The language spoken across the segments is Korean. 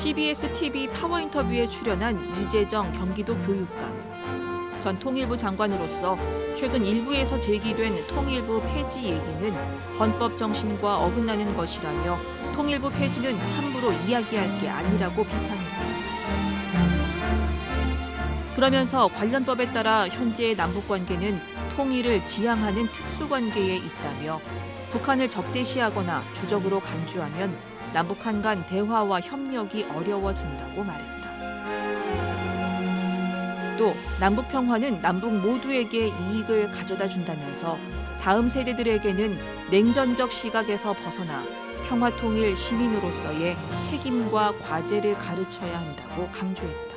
CBS TV 파워 인터뷰에 출연한 이재정 경기도 교육감. 전 통일부 장관으로서 최근 일부에서 제기된 통일부 폐지 얘기는 헌법 정신과 어긋나는 것이라며 통일부 폐지는 함부로 이야기할 게 아니라고 비판했다. 그러면서 관련법에 따라 현재의 남북관계는 통일을 지향하는 특수관계에 있다며 북한을 적대시하거나 주적으로 간주하면 남북한 간 대화와 협력이 어려워진다고 말했다. 또 남북 평화는 남북 모두에게 이익을 가져다 준다면서 다음 세대들에게는 냉전적 시각에서 벗어나 평화통일 시민으로서의 책임과 과제를 가르쳐야 한다고 강조했다.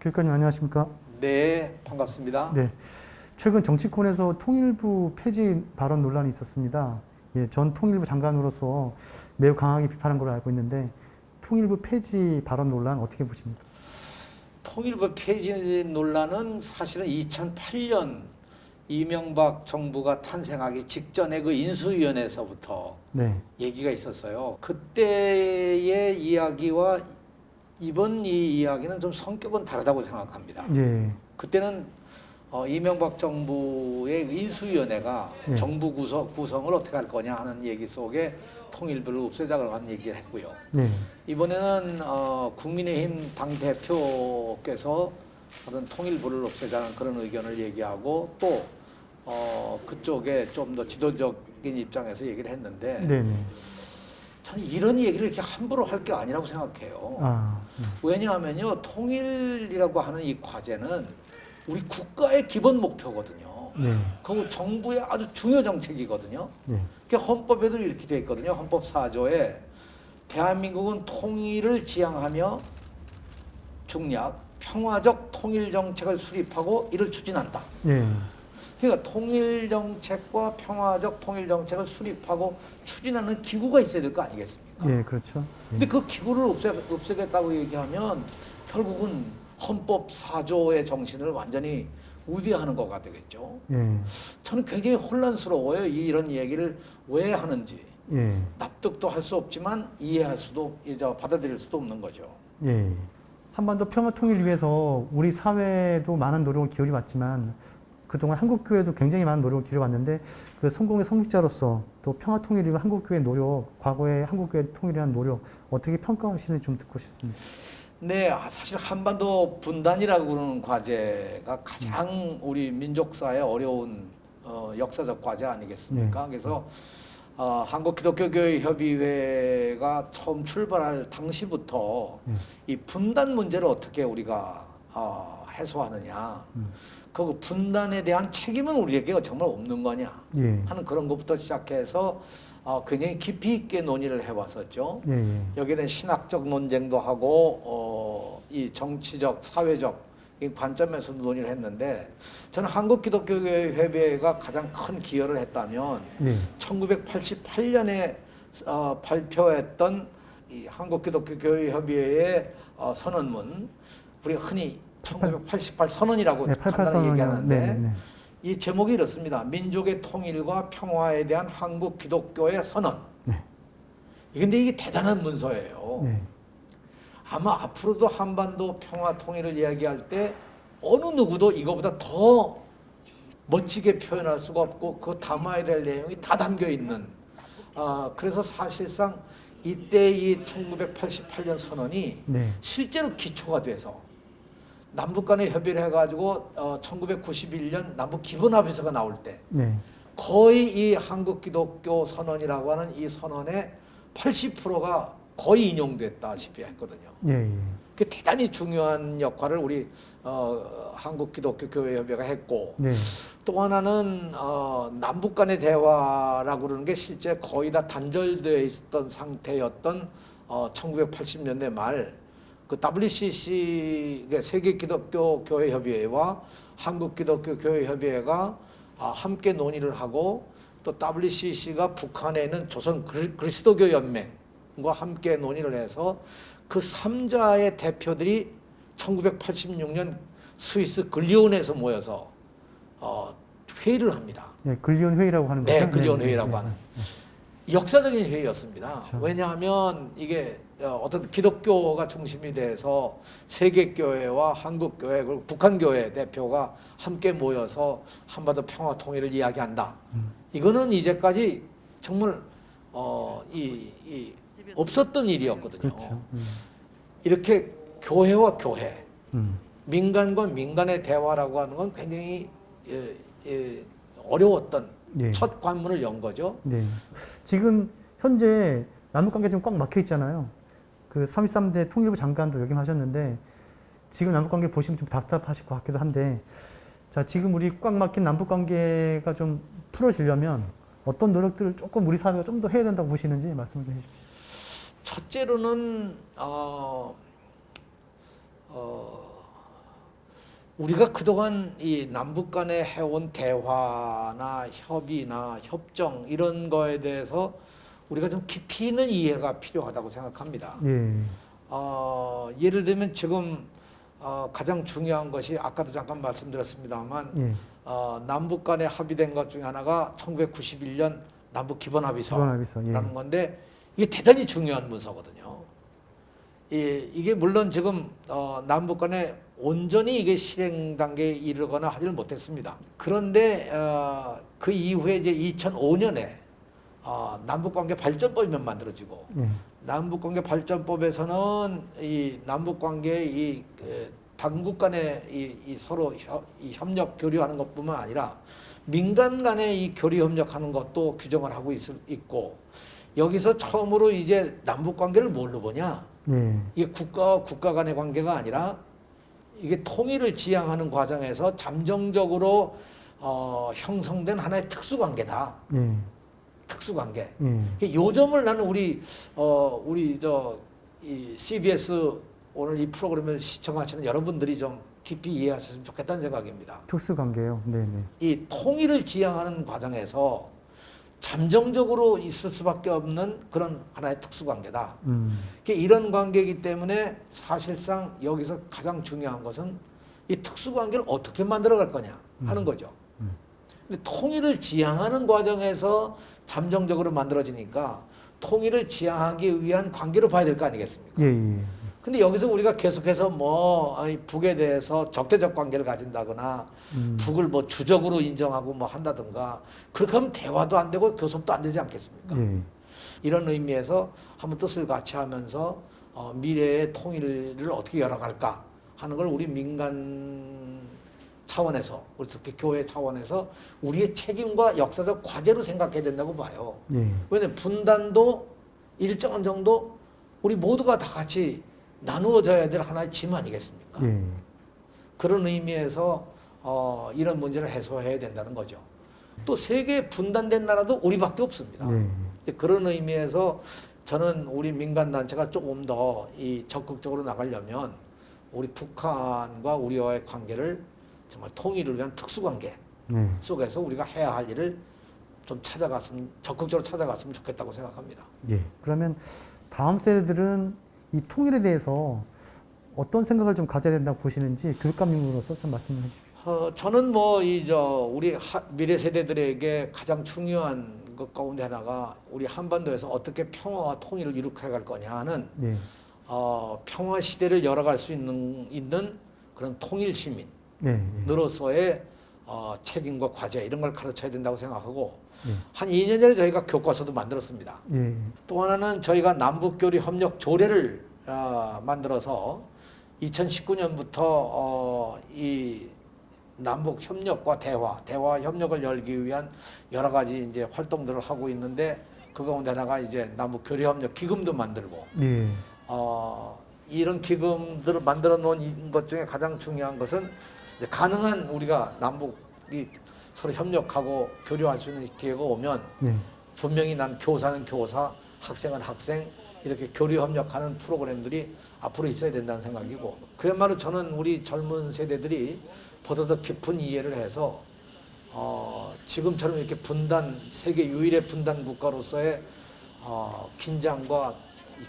교육관님 안녕하십니까? 네, 반갑습니다. 네, 최근 정치권에서 통일부 폐지 발언 논란이 있었습니다. 예, 전 통일부 장관으로서 매우 강하게 비판한 걸로 알고 있는데 통일부 폐지 발언 논란 어떻게 보십니까? 통일부 폐지 논란은 사실은 2008년 이명박 정부가 탄생하기 직전에 그 인수위원회에서부터 네, 얘기가 있었어요. 그때의 이야기와 이번 이 이야기는 좀 성격은 다르다고 생각합니다. 예, 그때는 이명박 정부의 인수위원회가 네. 정부 구성을 어떻게 할 거냐 하는 얘기 속에 통일부를 없애자고 하는 얘기를 했고요. 네, 이번에는 국민의힘 당대표께서 어떤 통일부를 없애자는 그런 의견을 얘기하고 또 그쪽에 좀 더 지도적인 입장에서 얘기를 했는데 네, 네. 저는 이런 얘기를 이렇게 함부로 할 게 아니라고 생각해요. 아, 왜냐하면요, 통일이라고 하는 이 과제는 우리 국가의 기본 목표거든요. 네, 그리고 정부의 아주 중요 정책이거든요. 네, 그러니까 헌법에도 이렇게 되어 있거든요. 헌법 4조에 대한민국은 통일을 지향하며 중략 평화적 통일 정책을 수립하고 이를 추진한다. 예, 그러니까 통일 정책과 평화적 통일 정책을 수립하고 추진하는 기구가 있어야 될 거 아니겠습니까? 예, 그렇죠. 근데 그 기구를 없애겠다고 얘기하면 결국은 헌법 4조의 정신을 완전히 우대하는 거가 되겠죠. 예, 저는 굉장히 혼란스러워요. 이런 얘기를 왜 하는지. 예, 납득도 할 수 없지만 이해할 수도, 받아들일 수도 없는 거죠. 예. 한반도 평화 통일을 위해서 우리 사회도 많은 노력을 기울여왔지만 그동안 한국교회도 굉장히 많은 노력을 기울여왔는데 그 성공의 성직자로서 또 평화 통일을 위한 한국교회 노력, 과거의 한국교회 통일에 대한 노력 어떻게 평가하시는지 좀 듣고 싶습니다. 네, 사실 한반도 분단이라고 그러는 과제가 가장 우리 민족사의 어려운 역사적 과제 아니겠습니까? 네. 그래서 한국기독교교회협의회가 처음 출발할 당시부터 이 분단 문제를 어떻게 우리가 해소하느냐, 그 분단에 대한 책임은 우리에게 정말 없는 거냐 예, 하는 그런 것부터 시작해서 굉장히 깊이 있게 논의를 해왔었죠. 예, 예, 여기에 대한 신학적 논쟁도 하고 이 정치적, 사회적 이 관점에서도 논의를 했는데 저는 한국기독교회협의회가 가장 큰 기여를 했다면 예, 1988년에 발표했던 이 한국기독교회협의회의 선언문, 우리가 흔히 1988 선언이라고 네, 88 간단하게 선언이요. 얘기하는데 네, 네, 이 제목이 이렇습니다. 민족의 통일과 평화에 대한 한국 기독교의 선언. 네. 근데 이게 대단한 문서예요. 네, 아마 앞으로도 한반도 평화 통일을 이야기할 때 어느 누구도 이거보다 더 멋지게 표현할 수가 없고 그 담아야 될 내용이 다 담겨 있는. 그래서 사실상 이때 이 1988년 선언이 네, 실제로 기초가 돼서 남북 간에 협의를 해가지고 1991년 남북 기본합의서가 나올 때 네, 거의 이 한국 기독교 선언이라고 하는 이 선언의 80%가 거의 인용됐다시피 했거든요. 예, 예, 그 대단히 중요한 역할을 우리 한국 기독교 교회 협의회가 했고 네, 또 하나는 남북 간의 대화라고 그러는 게 실제 거의 다 단절되어 있었던 상태였던 1980년대 말 그 WCC 세계 기독교 교회 협의회와 한국 기독교 교회 협의회가 함께 논의를 하고 또 WCC가 북한에 있는 조선 그리스도교 연맹과 함께 논의를 해서 그 3자의 대표들이 1986년 스위스 근리온에서 모여서 회의를 합니다. 네, 근리온 회의라고 하는 거죠. 네, 근리온 회의라고 하는. 역사적인 회의였습니다. 그렇죠. 왜냐하면 이게 어떤 기독교가 중심이 돼서 세계교회와 한국교회 그리고 북한교회 대표가 함께 모여서 한반도 평화 통일을 이야기한다. 이거는 이제까지 정말 없었던 일이었거든요. 그렇죠. 이렇게 교회와 교회, 음. 민간과 민간의 대화라고 하는 건 굉장히 어려웠던 예. 첫 관문을 연 거죠. 네. 지금 현재 남북관계 좀 꽉 막혀 있잖아요. 그 33대 통일부 장관도 역임하셨는데 지금 남북관계 보시면 좀 답답하실 것 같기도 한데 자, 지금 우리 꽉 막힌 남북관계가 좀 풀어지려면 어떤 노력들을 조금 우리 사회가 좀 더 해야 된다고 보시는지 말씀을 좀 해주십시오. 첫째로는 우리가 그동안 이 남북 간에 해온 대화나 협의나 협정 이런 거에 대해서 우리가 좀 깊이 있는 이해가 필요하다고 생각합니다. 예. 예를 들면 지금 가장 중요한 것이 아까도 잠깐 말씀드렸습니다만 예. 남북 간에 합의된 것 중에 하나가 1991년 남북 기본합의서. 기본합의서라는 건데 이게 대단히 중요한 문서거든요. 이게 물론 지금 남북 간에 온전히 이게 실행 단계에 이르거나 하지를 못했습니다. 그런데 그 이후에 이제 2005년에 남북관계 발전법이 만들어지고 예. 남북관계 발전법에서는 이 남북관계 이 당국 간의 이 서로 이 협력 교류하는 것뿐만 아니라 민간 간의 이 교류 협력하는 것도 규정을 하고 있고 여기서 처음으로 이제 남북관계를 뭘로 보냐? 예. 이게 국가와 국가 간의 관계가 아니라 이게 통일을 지향하는 과정에서 잠정적으로 형성된 하나의 특수관계다. 예. 특수관계. 예. 요 점을 나는 우리 이 CBS 오늘 이 프로그램을 시청하시는 여러분들이 좀 깊이 이해하셨으면 좋겠다는 생각입니다. 특수관계요. 네네. 이 통일을 지향하는 과정에서 잠정적으로 있을 수밖에 없는 그런 하나의 특수관계다. 이런 관계이기 때문에 사실상 여기서 가장 중요한 것은 이 특수관계를 어떻게 만들어갈 거냐 하는 거죠. 근데 통일을 지향하는 과정에서 잠정적으로 만들어지니까 통일을 지향하기 위한 관계로 봐야 될 거 아니겠습니까? 예. 예. 근데 여기서 우리가 계속해서 북에 대해서 적대적 관계를 가진다거나 북을 주적으로 인정하고 한다든가 그렇게 하면 대화도 안 되고 교섭도 안 되지 않겠습니까? 예. 이런 의미에서 한번 뜻을 같이 하면서 미래의 통일을 어떻게 열어갈까 하는 걸 우리 민간 차원에서 우리 특히 교회 차원에서 우리의 책임과 역사적 과제로 생각해야 된다고 봐요. 예. 왜냐하면 분단도 일정한 정도 우리 모두가 다 같이 나누어져야 될 하나의 짐 아니겠습니까? 예. 그런 의미에서 이런 문제를 해소해야 된다는 거죠. 또 세계 분단된 나라도 우리밖에 없습니다. 예. 그런 의미에서 저는 우리 민간단체가 조금 더 적극적으로 나가려면 우리 북한과 우리와의 관계를 정말 통일을 위한 특수관계 예. 속에서 우리가 해야 할 일을 좀 적극적으로 찾아갔으면 좋겠다고 생각합니다. 예. 그러면 다음 세대들은 이 통일에 대해서 어떤 생각을 좀 가져야 된다고 보시는지 교육감님으로서 좀 말씀해 주십시오. 저는 우리 미래 세대들에게 가장 중요한 것 가운데 하나가 우리 한반도에서 어떻게 평화와 통일을 이룩해 갈 거냐 하는 예. 평화 시대를 열어갈 수 있는 그런 통일 시민으로서의 책임과 과제 이런 걸 가르쳐야 된다고 생각하고 예. 한 2년 전에 저희가 교과서도 만들었습니다. 예. 또 하나는 저희가 남북교류 협력 조례를 만들어서 2019년부터 이 남북 협력과 대화 협력을 열기 위한 여러 가지 이제 활동들을 하고 있는데 그 가운데 하나가 이제 남북 교류 협력 기금도 만들고 예. 이런 기금들을 만들어 놓은 것 중에 가장 중요한 것은 이제 가능한 우리가 남북이 서로 협력하고 교류할 수 있는 기회가 오면 예. 분명히 난 교사는 교사, 학생은 학생 이렇게 교류 협력하는 프로그램들이 앞으로 있어야 된다는 생각이고 그야말로 저는 우리 젊은 세대들이 보다 더 깊은 이해를 해서 지금처럼 이렇게 세계 유일의 분단 국가로서의 긴장과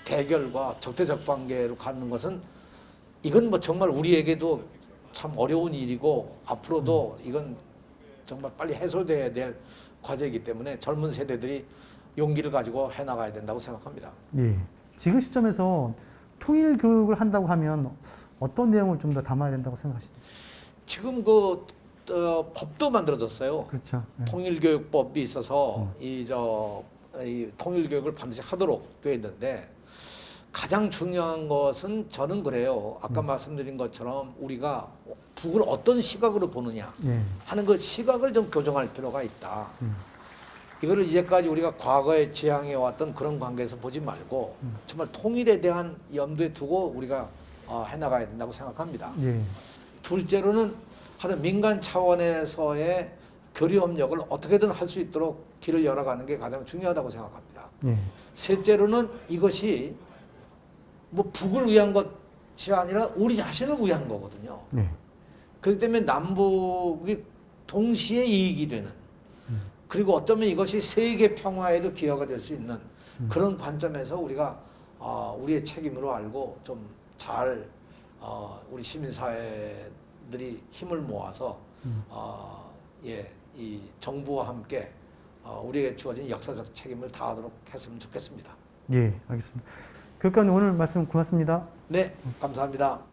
대결과 적대적 관계로 갖는 것은 이건 정말 우리에게도 참 어려운 일이고 앞으로도 이건 정말 빨리 해소돼야 될 과제이기 때문에 젊은 세대들이 용기를 가지고 해나가야 된다고 생각합니다. 예. 지금 시점에서 통일 교육을 한다고 하면 어떤 내용을 좀 더 담아야 된다고 생각하시나요? 지금 법도 만들어졌어요. 그렇죠. 예. 통일교육법이 있어서 이 통일교육을 반드시 하도록 되어 있는데 가장 중요한 것은 저는 그래요. 아까 말씀드린 것처럼 우리가 북을 어떤 시각으로 보느냐 예. 하는 그 시각을 좀 교정할 필요가 있다. 이거를 이제까지 우리가 과거에 지향해왔던 그런 관계에서 보지 말고 정말 통일에 대한 염두에 두고 우리가 해나가야 된다고 생각합니다. 예. 둘째로는 하여튼 민간 차원에서의 교류 협력을 어떻게든 할 수 있도록 길을 열어가는 게 가장 중요하다고 생각합니다. 예. 셋째로는 이것이 뭐 북을 위한 것이 아니라 우리 자신을 위한 거거든요. 예. 그렇기 때문에 남북이 동시에 이익이 되는, 그리고 어쩌면 이것이 세계 평화에도 기여가 될 수 있는 그런 관점에서 우리가 우리의 책임으로 알고 좀 잘 우리 시민사회들이 힘을 모아서 이 정부와 함께 우리에게 주어진 역사적 책임을 다하도록 했으면 좋겠습니다. 예, 알겠습니다. 교육관님 오늘 말씀 고맙습니다. 네, 감사합니다.